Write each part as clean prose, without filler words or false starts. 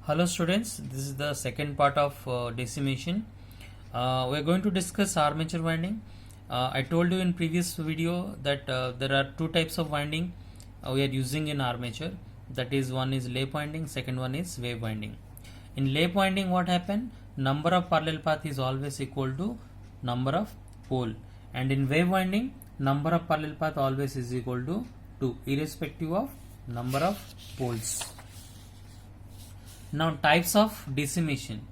Hello students, this is the second part of decimation. We are going to discuss armature winding. I told you in previous video that there are two types of winding we are using in armature. That is, one is lap winding, second one is wave winding. In lap winding, what happened? Number of parallel path is always equal to number of pole, and in wave winding, number of parallel path always is equal to 2 irrespective of number of poles. Now, types of decimation.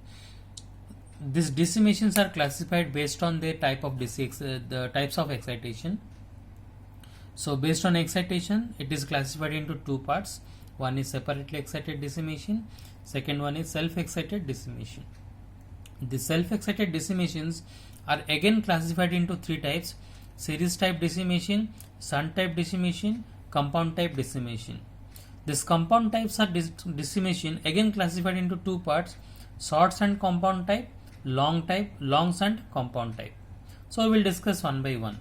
These decimations are classified based on their type of the types of excitation. So based on excitation, it is classified into two parts. One is separately excited decimation, second one is self-excited decimation. The self-excited decimations are again classified into three types: series type decimation, shunt type decimation, compound type decimation. These compound types are decimation again classified into two parts: short shunt compound type, long shunt compound type. So we will discuss one by one.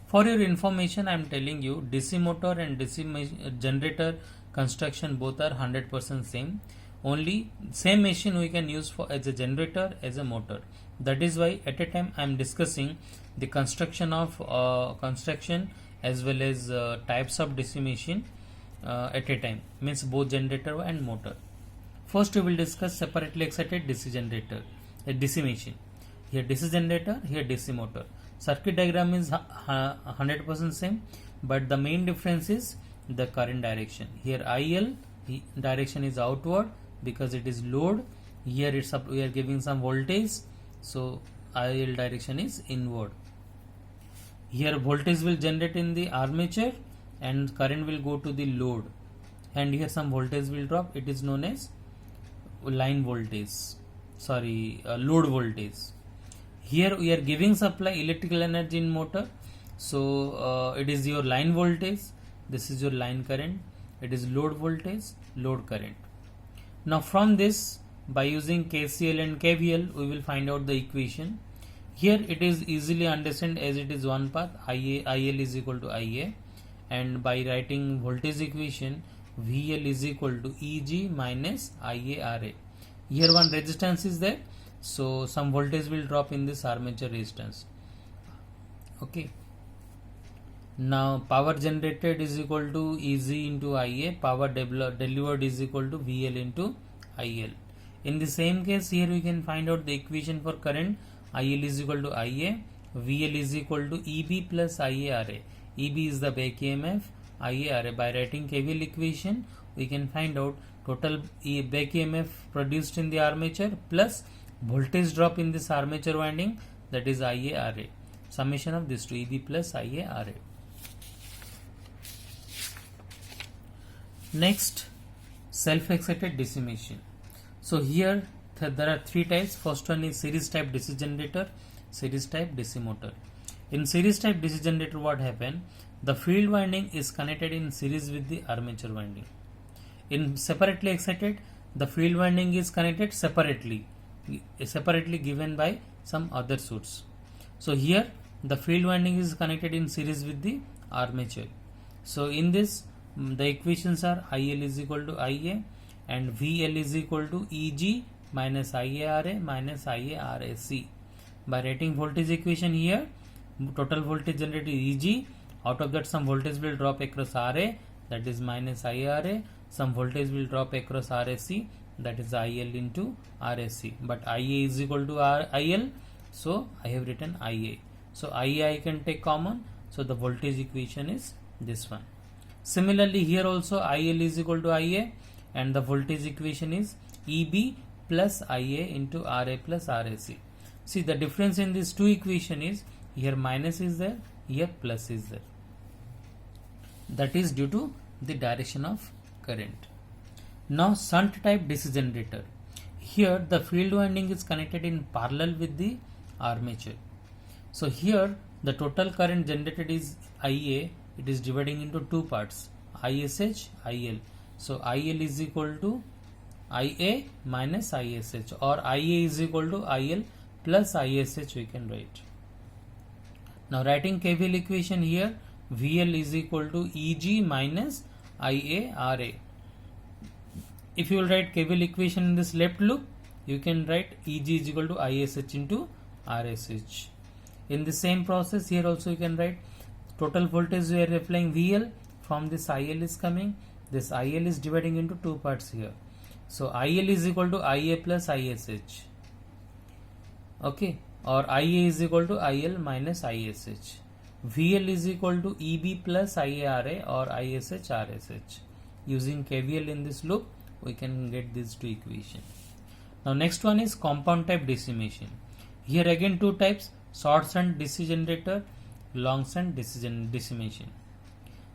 For your information, I am telling you DC motor and DC generator construction both are 100% same. Only same machine we can use for as a generator, as a motor. That is why at a time I am discussing the construction of construction as well as types of decimation at a time, means both generator and motor. First we will discuss separately excited DC generator, decimation. Here DC generator, here DC motor. Circuit diagram is 100% same, but the main difference is the current direction. Here IL direction is outward because it is load. Here it's up, we are giving some voltage, so IL direction is inward. Here voltage will generate in the armature and current will go to the load, and here some voltage will drop. It is known as line voltage, load voltage. Here we are giving supply electrical energy in motor, so it is your line voltage, this is your line current, it is load voltage, load current. Now from this, by using KCL and KVL, we will find out the equation. Here it is easily understand as it is one path, IL is equal to IA, and by writing voltage equation, VL is equal to EG minus IARA. Here one resistance is there, so some voltage will drop in this armature resistance. Okay. Now power generated is equal to EG into IA, power delivered is equal to VL into IL. In the same case, here we can find out the equation for current. IL is equal to IA, VL is equal to EB plus IARA. EB is the back EMF, IARA. By writing KVL equation, we can find out total back EMF produced in the armature plus voltage drop in this armature winding, that is IARA. Summation of these two, EB plus IARA. Next, self-excited decimation. So here there are three types. First one is series type DC generator, series type DC motor. In series type DC generator, what happened? The field winding is connected in series with the armature winding. In separately excited, the field winding is connected separately given by some other source. So here the field winding is connected in series with the armature. So in this, the equations are IL is equal to IA and VL is equal to EG minus IARA minus IARAC. By writing voltage equation here, total voltage generated is EG. Out of that, some voltage will drop across RA, that is minus IARA. Some voltage will drop across RAC, that is IL into RAC. But IA is equal to IL, so I have written IA. So IA I can take common, so the voltage equation is this one. Similarly, here also IL is equal to IA and the voltage equation is EB plus IA into RA plus RAC. See, the difference in these two equation is here minus is there, here plus is there. That is due to the direction of current. Now shunt type DC generator. Here the field winding is connected in parallel with the armature. So here the total current generated is IA. It is dividing into two parts, ISH, IL. So IL is equal to IA minus ISH, or IA is equal to IL plus ISH we can write. Now writing KVL equation here, VL is equal to EG minus IARA. if you will write KVL equation in this left loop, you can write Eg is equal to ISH into RSH. In the same process here also you can write total voltage we are applying VL, from this IL is coming, this IL is dividing into two parts here. So IL is equal to IA plus ISH, okay, or IA is equal to IL minus ISH. VL is equal to EB plus IARA or ISH RSH. Using KVL in this loop, we can get these two equations. Now next one is compound type decimation. Here again two types, short shunt DC generator, long shunt decimation.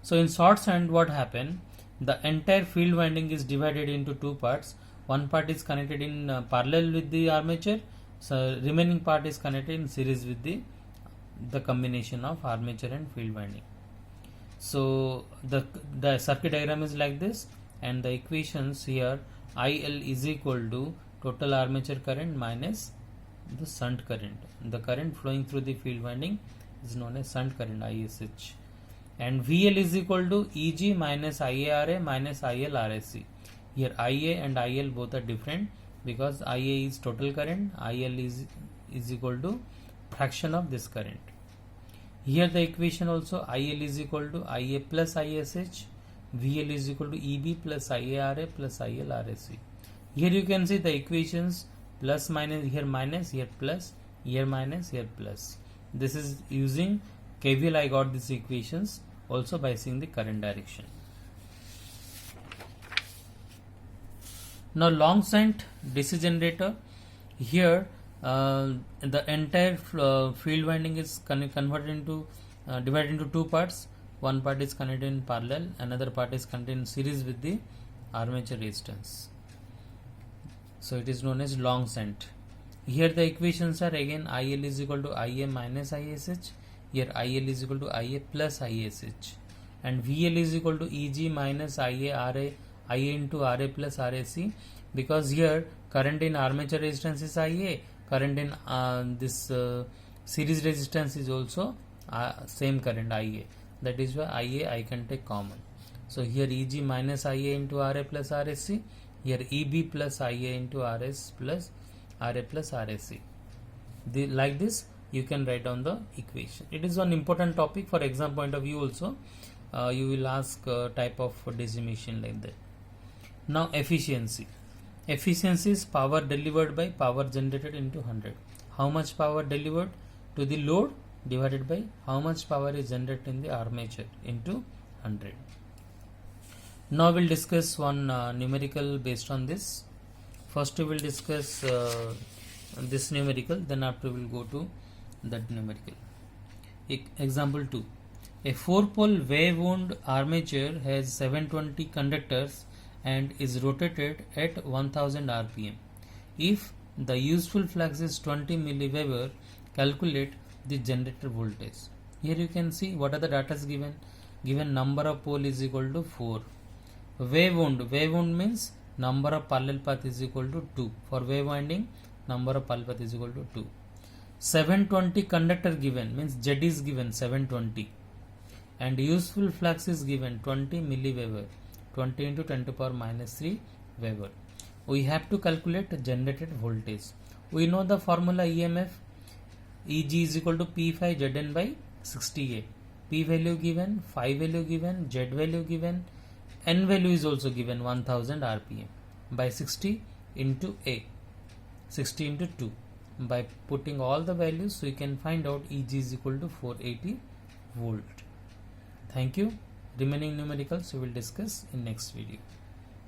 So in short shunt what happened, the entire field winding is divided into two parts. One part is connected in parallel with the armature, so remaining part is connected in series with the combination of armature and field winding. So the circuit diagram is like this, and the equations here, IL is equal to total armature current minus the shunt current. The current flowing through the field winding is known as shunt current, ISH. And VL is equal to EG minus IARA minus IL RSC. Here IA and IL both are different because IA is total current, IL is equal to fraction of this current. Here the equation also, IL is equal to IA plus ISH, VL is equal to EB plus IARA plus IL RSC. Here you can see the equations plus minus, here minus, here plus, here minus, here plus. This is using KVL. I got these equations also by seeing the current direction. Now long shunt DC generator, here the entire field winding is converted into divided into two parts. One part is connected in parallel, another part is connected in series with the armature resistance. So it is known as long shunt. Here the equations are again IL is equal to IA minus ISH. Here IL is equal to IA plus ISH, and VL is equal to EG minus IA into RA plus RAC, because here current in armature resistance is IA, current in this series resistance is also same current IA. That is why IA I can take common. So here EG minus IA into RA plus RSC, here EB plus IA into RS plus RA plus RSC. Like this you can write down the equation. It is one important topic for exam point of view also. You will ask type of decimation like that. Now efficiency. Efficiency is power delivered by power generated into 100. How much power delivered to the load divided by how much power is generated in the armature into 100. Now we will discuss one numerical based on this. First we will discuss this numerical, then after we will go to that numerical. Example 2. A 4-pole wave-wound armature has 720 conductors and is rotated at 1000 rpm. If the useful flux is 20 milliweber, calculate the generator voltage. Here you can see what are the data given. Given number of pole is equal to 4. Wave-wound means number of parallel path is equal to 2. For wave winding, number of parallel path is equal to 2. 720 conductor given means Z is given 720, and useful flux is given 20 milliweber, 20 into 10 to power minus 3 Weber. We have to calculate generated voltage. We know the formula EMF, Eg is equal to P phi Zn by 60A. P value given, phi value given, Z value given, N value is also given 1000 rpm by 60 into A, 60 into 2. By putting all the values, we can find out Eg is equal to 480 volt. Thank you. Remaining numericals we will discuss in next video.